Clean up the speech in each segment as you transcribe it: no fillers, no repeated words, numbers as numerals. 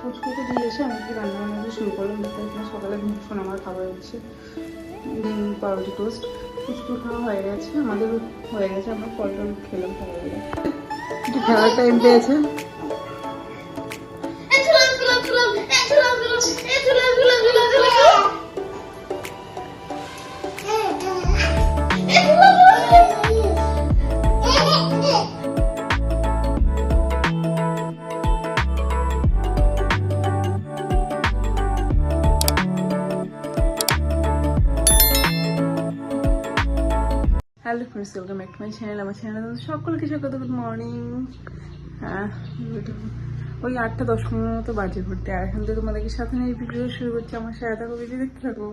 ফুচকুকে দিয়ে এসে আমি কি রান্না বান্না শুরু করলাম। দেখতে সকালে ভীষণ আমার খাবার হচ্ছে ডিম পাউরুটি টোস্ট। ফুচকু খাওয়া হয়ে গেছে, আমাদের হয়ে গেছে, আমরা ফল টল খেলাম সকালবেলা। একটু খেলার টাইম পেয়েছে। Hello friends, welcome back to my channel. আমার চ্যানেল সকলকে স্বাগত। Good morning. হ্যাঁ, ওই 8:10 মতো বাজে ঘুরতে, আর এখান থেকে তোমাদেরকে সাথে নিয়ে ভিডিও শুরু করছি। আমার সাথে থাকো, ভিডিও দেখতে থাকো।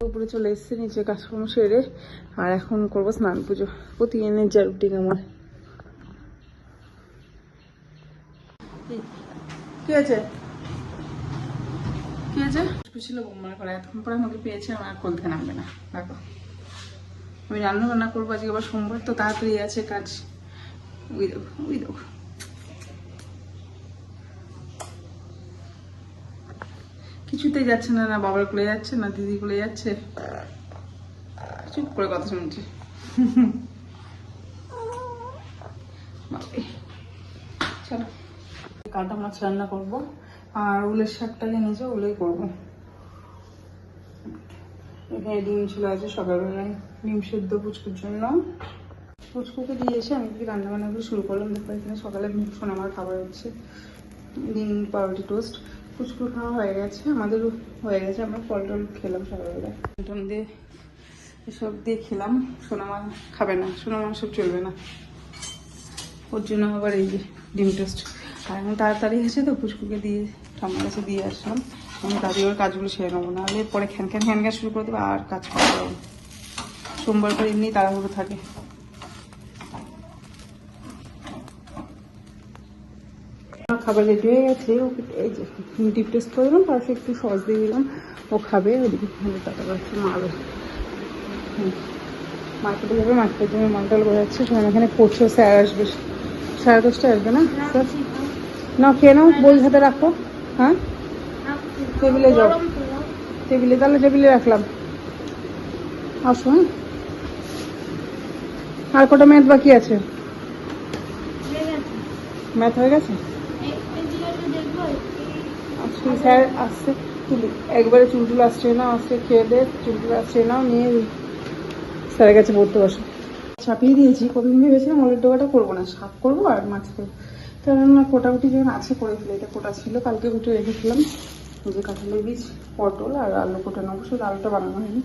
উপরে চলে এসেছে, নিচে কাজকর্ম সেরে, আর এখন করবো স্নান পুজো। প্রতিদিনের যা রুটিন আমার। কি আছে কি আছে ছিল বোমার করা, এতক্ষণ পরে আমাকে পেয়েছে, আমার কোল থেকে নামবে না। দেখো আমি রান্না বান্না করবো আজকে, আবার সোমবার তো তাড়াতাড়ি আছে কাজ। ওই দেখো ওই দেখো, কিছুতেই যাচ্ছে না, না বাবার কোলে যাচ্ছে না দিদি কোলে যাচ্ছে, চুপ করে কথা শুনছে। চলো কাঁটা মাছ রান্না করবো, আর উলের শাকটা এনেছে, উলেই করবো। এখানে ডিম ছিল আছে সকালবেলায়, ডিম সেদ্ধ পুচকুর জন্য। পুচকুকে দিয়ে এসে আমি কি রান্না বান্না করে শুরু করলাম। দেখো এখানে সকালে ভীষণ আমার খাবার হচ্ছে ডিম পাউরুটি টোস্ট। পুচকুর খাওয়া হয়ে গেছে, আমাদেরও হয়ে গেছে, আমরা ফল টল খেলাম সকালবেলায়। টন দিয়ে এসব দিয়ে খেলাম। সোনামা খাবে না, সোনামা সব চলবে না, ওর জন্য আবার এই যে ডিম টোস্ট। আর এখন তাড়াতাড়ি হয়েছে তো, পুচকুকে দিয়ে ঠাম্মার কাছে দিয়ে আসলাম। আমি তাড়াতাড়ি ওর কাজগুলো সেরে নেবো, নাহলে পরে খ্যান শুরু করে দেবো, আর কাজ করতে পারবো। সোমবার পর এমনি তাড়াহুড়ো থাকে। খাবার রেডি হয়ে গেছে, এই যে ডিপ টেস্ট করে দিলাম, পাশে একটু সস দিয়ে দিলাম, ও খাবে। ওদিকে টাটা পাচ্ছে মারবে, মার্কেটে যাবে, মার্কেটের জন্য মালটাল করে যাচ্ছে। সবাই এখানে পড়ছে, স্যার আসবে 10:30 আসবে না স্যার? না খেয়ে নাও, বই হাতে রাখো। হ্যাঁ টেবিলে যাও, টেবিলে, তাহলে টেবিলে রাখলাম, আসো। হ্যাঁ, আর কটা ম্যাথ বাকি আছে? ম্যাথ হয়ে গেছে। আজকে স্যার আসছে, একবারে চুলটুলো আসছে না, আসছে খেয়ে দে, চুলটুলো আসছে না, নিয়ে স্যারের কাছে পড়তে বসে। চাপিয়ে দিয়েছি, কতদিন ভেবেছিলাম ওলের ডোকাটা করবো না, শাক করবো আর মাছ করবো। কেননা কোটাকুটি যখন আছে করে ফেলে, এটা কোটা ছিল কালকে উঠে রেখেছিলাম। যে কাঁঠালের বীজ, পটল আর আলু কোটানো, অবশ্যই আলুটা বানানো হয়নি।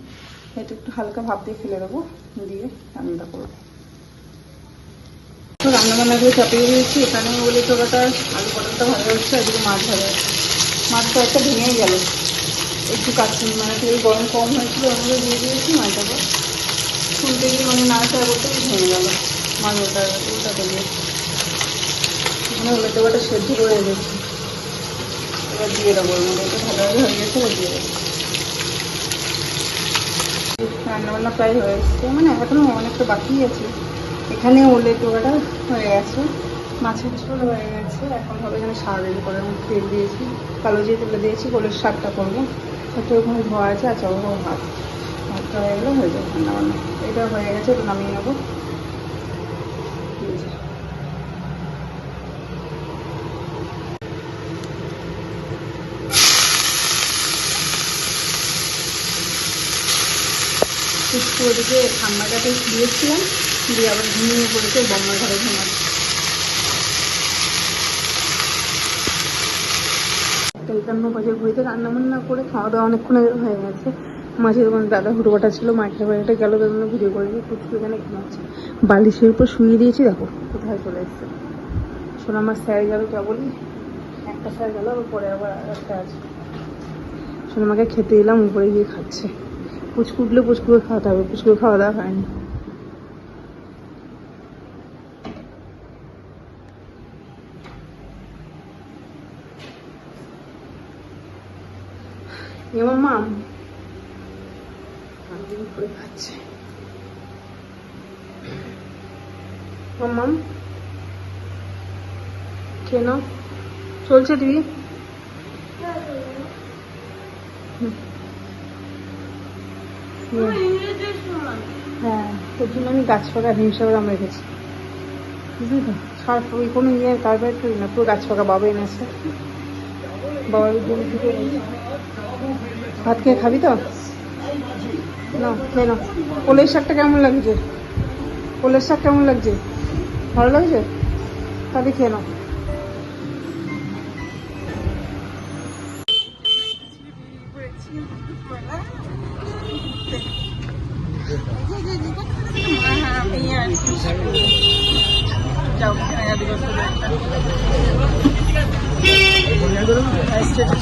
এটা একটু হালকা ভাপ দিয়ে ফেলে দেবো, দিয়ে রান্নাটা করবো। তো রান্না বান্না করে চাপিয়ে দিয়েছি। এখানে ওলের ডোকাটা, আলু পটলটা ভাজা হচ্ছে, এদিকে মাছ ভাজা হচ্ছে। মাছটা একটা ভেঙেই গেল, একটু কাটছি, মানে তেল গরম কম হয়েছিল, ওর মধ্যে দিয়ে দিয়েছি মাছটাকে। শুনতে গিয়ে মানে নাড়াচাড়া করতে ভেঙে গেল মাছ, ওটাতে দিয়ে মানে ওলের ডোকাটা সেদ্ধ করে রেখেছি। এবার দিয়ে দেবো ওর মধ্যে, এটা ভালোভাবে হয়ে গেছে, এবার দিয়ে দেবো। রান্নাবান্না প্রায় হয়ে এসছে, মানে এখনো অনেকটা বাকি আছে। এখানে ওলের ডোকাটা হয়ে গেছে, মাছের ঝোল হয়ে গেছে। এখন হবে এখানে শাক রেডি করে, আমি তেল দিয়েছি, কালো জিরে তেলে দিয়েছি, ওলের শাকটা করবো। একটা ওখানে ধোয়া আছে, আর চাবো ভাতটা হয়ে গেলে হয়ে যাবে রান্নাবান্না। এটা হয়ে গেছে, এটা নামিয়ে নেবো। একটু ওদিকে ঠাম্মার কাছে দিয়েছিলাম, দিয়ে আবার ঘুমিয়ে পড়েছে, বম্মার ঘরে ঘুমাচ্ছে। 51 বাজে ঘুরিতে রান্নাবান্না করে খাওয়া দাওয়া অনেকক্ষণ হয়ে গেছে। মাঝে দোকান দাদা হুটোপাটা ছিল, মাঠে বাড়িটা গেল, বেরোনো ভিডিও করে নিয়ে কুচু এখানে ঘুমাচ্ছে। বালিশের উপর শুয়ে দিয়েছি, দেখো কোথায় চলে এসছে। শোনো আমার স্যার গেল, কেবলই একটা স্যার গেল, পরে আবার একটা আছে। শোনো আমাকে খেতে দিলাম, উপরে গিয়ে খাচ্ছে। পুচকু উঠলে পুচকুকে খাওয়াতে হবে, পুচকুকে খাওয়া দাওয়া হয়নি। এবার মাম করে খাচ্ছে। মাম খেয়ে নাও, চলছে টিভি। হ্যাঁ, তোর জন্য আমি গাছপাকা হিমসাগর আমরা রেখেছি, বুঝলি তো? সার ওই কোনো ইয়ে কারবার করি না, পুরো গাছপাকা বাবা এনেছে, বাবার জমি থেকে এনেছে। ভাত খেয়ে খাবি তো? না খেয়ে না। কলের শাকটা কেমন লাগছে? কলের শাক কেমন লাগছে? ভালো লাগছে? তাহলে খেয়ে নাও।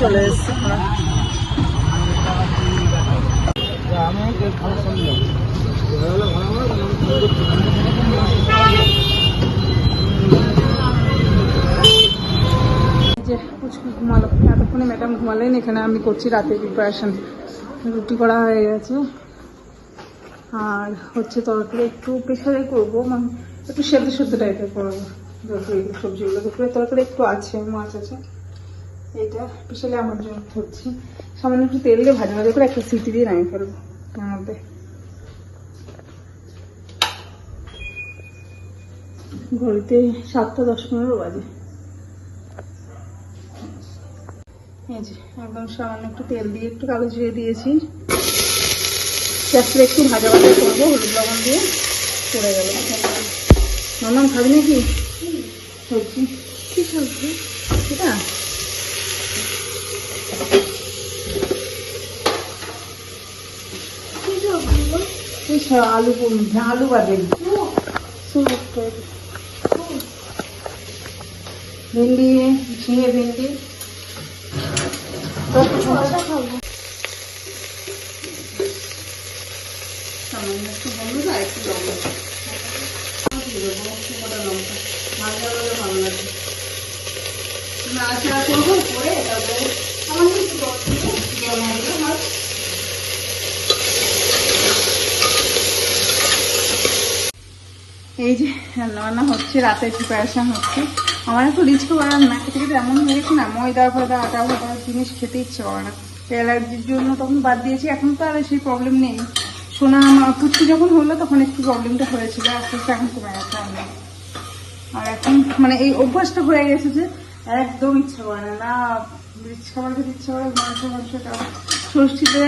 চলে এসছে যে পুচকু ঘুমালো, এতক্ষণে ম্যাডাম ঘুমালেন, এখানে আমি করছি রাতের প্রিপারেশন। রুটি করা হয়ে গেছে আর হচ্ছে তরকারি একটু প্রেশারে করবো, মানে একটু সেদ্ধ সেদ্ধ টাইপের করবো তরকারি, সবজিগুলো। দুপুরে তরকারি একটু আছে, মাছ আছে, এইটা স্পেশালি আমার জন্য করছি। সামান্য একটু তেল দিয়ে ভাজা ভাজা করে একটা সিটি দিয়ে নামিয়ে ফেলবো তার মধ্যে। ঘড়িতে 7:10 বাজে। এই যে একদম সামান্য একটু তেল দিয়ে একটু কালো জিরে দিয়েছি, পেঁয়াজটা একটু ভাজা ভাজা করবো হলুদ লবণ দিয়ে, পড়ে গেল। মামাম খাবি নাকি সবজি? কি সবজি এটা? আলু আলু বাদে ভেন্ডি, ঝিঙে ভেন্ডি খাবো। সামান্য একটু হলুদ আর একটু লবণ, লঙ্কা ভাজা হলে ভালো লাগে। নাড়াচাড়া করবো করে তারপরে সামান্য একটু জল হবে আর এই যে রান্না হচ্ছে, রাতের প্রিপারেশন হচ্ছে। আমার একটু রিস্ক করার না, খেতে খেতে এমন হয়ে গেছে না, ময়দা ফয়দা আটা ফাটা জিনিস খেতে ইচ্ছে করে না। অ্যালার্জির জন্য তখন বাদ দিয়েছি, এখন তো আর সেই প্রবলেম নেই। সোনা পুচকি যখন হলো তখন একটু প্রবলেমটা হয়েছিল, আস্তে আস্তে এখন কমে গেছে। আর এখন মানে এই অভ্যাসটা হয়ে গেছে যে একদম ইচ্ছা করে না, না রিচ খাবার খেতে ইচ্ছা করে। মাংসটা ষষ্ঠীতে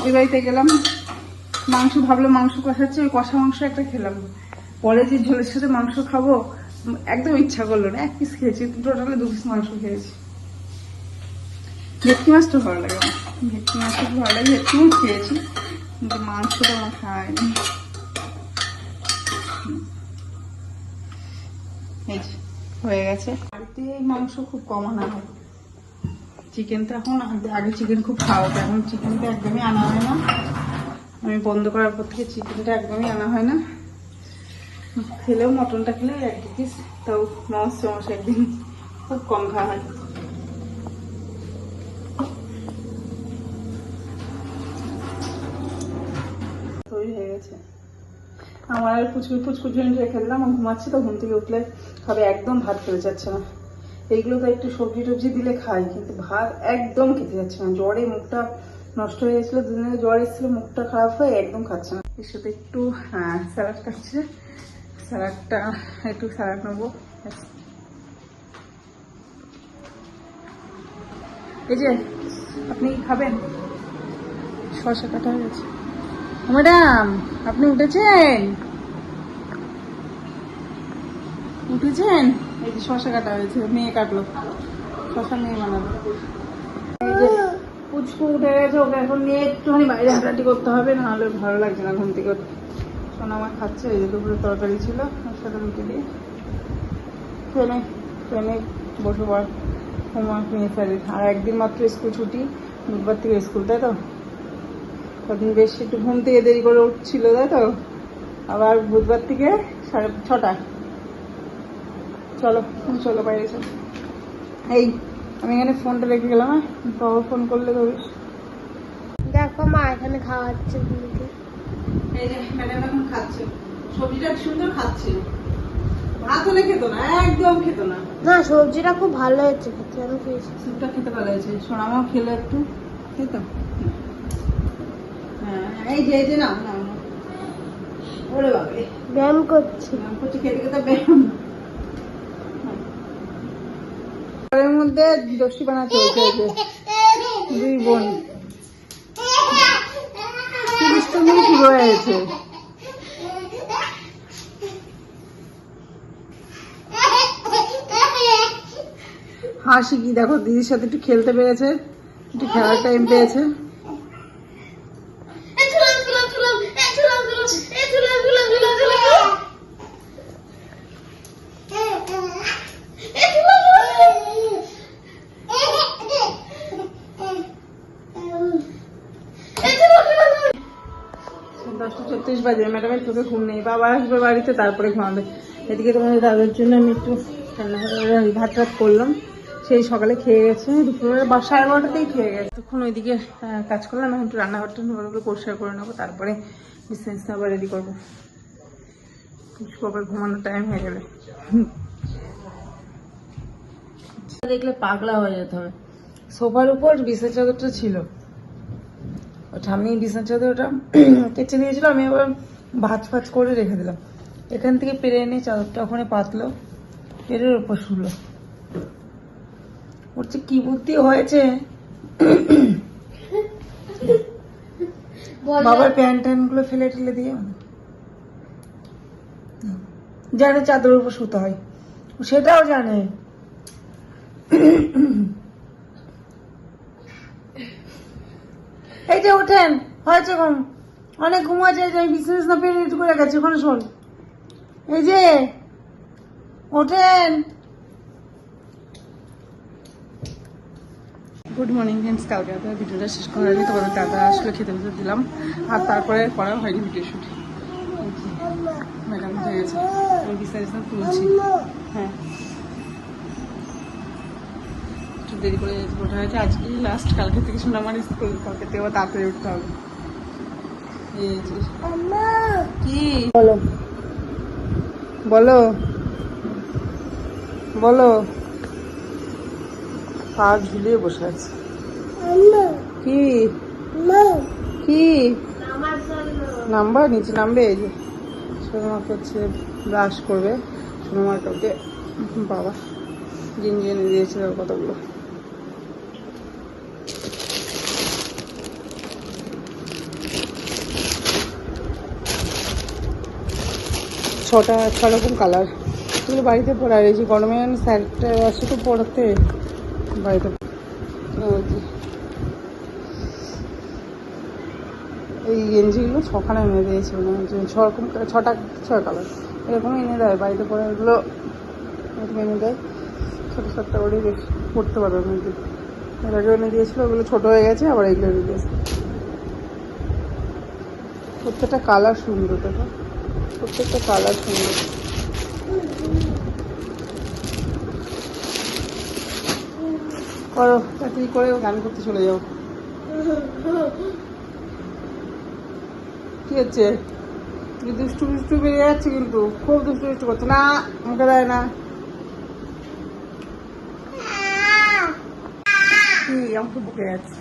ওই বাড়িতে গেলাম, মাংস ভাবলো মাংস কষাচ্ছে, ওই কষা মাংস একটা খেলাম, পরে যে ঝোলের সাথে মাংস খাবো একদম ইচ্ছা করলো না। 1 পিস খেয়েছি, টোটালে 2 পিস মাংস খেয়েছি। ভেটকি মাছটা ভালো লাগে আমার, ভেটকি মাছটা খুব ভালো লাগে, ভেটকি মাছ খেয়েছি কিন্তু মাংসটা আমার খাওয়ায়নি। এই যে হয়ে গেছে। বাড়িতে মাংস খুব কম আনা হয়, চিকেন তো এখন আগে চিকেন খুব খাওয়া হতো, এখন চিকেনটা একদমই আনা হয় না। আমি বন্ধ করার পর থেকে চিকেনটা একদমই আনা হয় না। খেলেও মটনটা খেলে 1-2 পিস, তাও মাছ একদিন, খুব কম খাওয়া হয়। তৈরি হয়ে গেছে আমার। আর পুচকুর জন্য রেখে দিলাম, ঘুমাচ্ছে তো, ঘুম থেকে উঠলে খাবে, একদম ভাত খেতে যাচ্ছে না। এইগুলো তো একটু সবজি টবজি দিলে খাই, কিন্তু ভাত একদম খেতে যাচ্ছে না। জ্বরে মুখটা নষ্ট হয়ে গেছিলো, দুদিন আগে জ্বর এসেছিল, মুখটা খারাপ হয়ে একদম খাচ্ছে না। এর সাথে একটু স্যালাড খাচ্ছে, স্যালাডটা একটু স্যালাড নেবো। এই যে আপনি খাবেন? শসা কাটা হয়ে গেছে। ম্যাডাম আপনি উঠেছেন? উঠেছেন? এই যে শসা কাটা হয়েছে, মেয়ে কাটলো, শসা মেয়ে বানালো। এই যে পুচকু উঠে গেছে, ওকে এখন নিয়ে একটুখানি বাইরে হাঁটাহাঁটি করতে হবে, নাহলে ভালো লাগছে না ঘুম থেকে। সোনা আমার খাচ্ছে, এই যে দুপুরে তরকারি ছিল ওর সাথে রুটি দিয়ে। ট্রেনে বসে পড়, হোমওয়ার্ক নিয়ে ফেলে। আর একদিন মাত্র স্কুল ছুটি, বুধবার থেকে স্কুল, তাই তো? কদিন বেশ একটু ঘুম থেকে দেরি করে উঠছিল, তাই তো? আবার বুধবার থেকে 6:30। চলো চলো বাইরে চলো। এই আমি এখানে ফোনটা রেখে গেলাম, হ্যাঁ বাবা ফোন করলে ধরিস। দেখো মা এখানে খাওয়াচ্ছে। এই যে ম্যাডাম এখন খাচ্ছে, সবজিটা সুন্দর খাচ্ছে। ভাত হলে খেত না, একদম খেত না। না সবজিটা খুব ভালো হয়েছে খেতে, আমি খেয়েছি। স্যুপটা খেতে ভালো হয়েছে, সোনামাও খেলো একটু। তাই তো? হ্যাঁ, এই যে না না না। ওরে বাবারে, ব্যায়াম করছি। ব্যায়াম করছি, খেতে খেতে ব্যায়াম। ঘরের মধ্যে দোষী বানাতে হয়েছে এই যে দুই বোন। কি দুষ্টুমি শুরু হয়েছে। হাসি কি দেখো, দিদির সাথে একটু খেলতে পেরেছে, একটু খেলার টাইম পেয়েছে। দশটা 36 বাজে, ম্যাডামের চোখে ঘুম নেই, বাবা আসবে বাড়িতে তারপরে ঘুমাবে। এদিকে তোমাদের দাদার জন্য আমি একটু ভাত টাত করলাম, সেই সকালে খেয়ে গেছে, দুপুরে 12:30টাতেই খেয়ে গেছে। তখন ওইদিকে কাজ করলাম, এখন একটু রান্নাঘরটা ওগুলো পরিষ্কার করে নেবো, তারপরে বিজনেস আবার রেডি করবো, আবার ঘুমানোর টাইম হয়ে গেলে। দেখলে পাগলা হয়ে যেতে হবে। সোফার উপর বিছানা চাদরটা ছিল, ওটা আমি বিছানা চাদর ওটা কেচে দিয়েছিল, আমি আবার ভাঁজ ভাঁজ করে রেখে দিলাম। এখান থেকে পেরে এনে চাদরটা ওখানে পাতলো, পেরের উপর শুলো। ওর যে কি বুদ্ধি হয়েছে, বাবার প্যান্ট ট্যান্ট গুলো ফেলে ঠেলে দিয়ে জানে চাদরের উপর শুতে হয়, সেটাও জানে। এই যে ওঠেন, হয়েছে ঘুম, অনেক ঘুম হয়েছে, আমি বিজনেস না পেরে রেডি করে গেছি, ওখানে শোন। এই যে ওঠেন। গুড মর্নিং ফ্রেন্ডস, কালকে রাতে ভিডিওটা শেষ করার আগে তোমাদের দাদা আসলে খেতে খেতে দিলাম, আর তারপরে করা হয়নি ভিডিও শুট। ম্যাডাম হয়ে গেছে, আমি বিছানা তুলছি। হ্যাঁ, একটু দেরি করে ওঠা হয়েছে, আজকে লাস্ট, কালকে থেকে শুনে আমার স্কুল, কালকে থেকে আবার তাড়াতাড়ি উঠতে হবে। এই যে কি বলো বলো বলো, পা ঝুলিয়ে বসে আছে। কি কি নাম্বার নিচে নামবে? এই যে সোনামাকে হচ্ছে ব্রাশ করবে, সোনামার কাউকে বাবা গেঞ্জি এনে দিয়েছিল কতগুলো। ছ রকম কালার, এগুলো বাড়িতে পরার, এই যে গরমে স্যারটা আসে তো পড়াতে বাড়িতে। এই গেঞ্জিগুলো 6খানা এনে দিয়েছে, ছরকম 6 কালার এরকম এনে দেয় বাড়িতে পরে, এগুলো এরকম এনে দেয়, ছোটো ছোট্ট করে বেশ পড়তে পারবে অনেকদিন। এর আগে এনে দিয়েছিলো, ওগুলো ছোটো হয়ে গেছে, আবার এগুলো এনে দিয়েছে। প্রত্যেকটা কালার সুন্দর, দেখো প্রত্যেকটা কালার সুন্দর। করো চাকরি করে গান করতে চলে যাও। কি হচ্ছে? দুষ্টু দুষ্টু বেরিয়ে যাচ্ছে, কিন্তু খুব দুষ্টু দুষ্টু করছে না, মুখে দেয় না। কি আমাকে বুকে যাচ্ছে।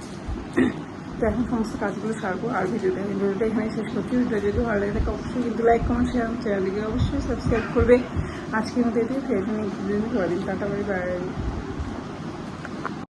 তো এখন সমস্ত কাজগুলো সারবো, আর ভিডিওটা এখানে শেষ করছি। ভিডিও যদি ভালো লাগে থাকে অবশ্যই কিন্তু লাইক কমেন্ট শেয়ার, চ্যানেলটিকে অবশ্যই সাবস্ক্রাইব করবে। আজকের মতো এটি ফের দিন টাটা বাড়ি।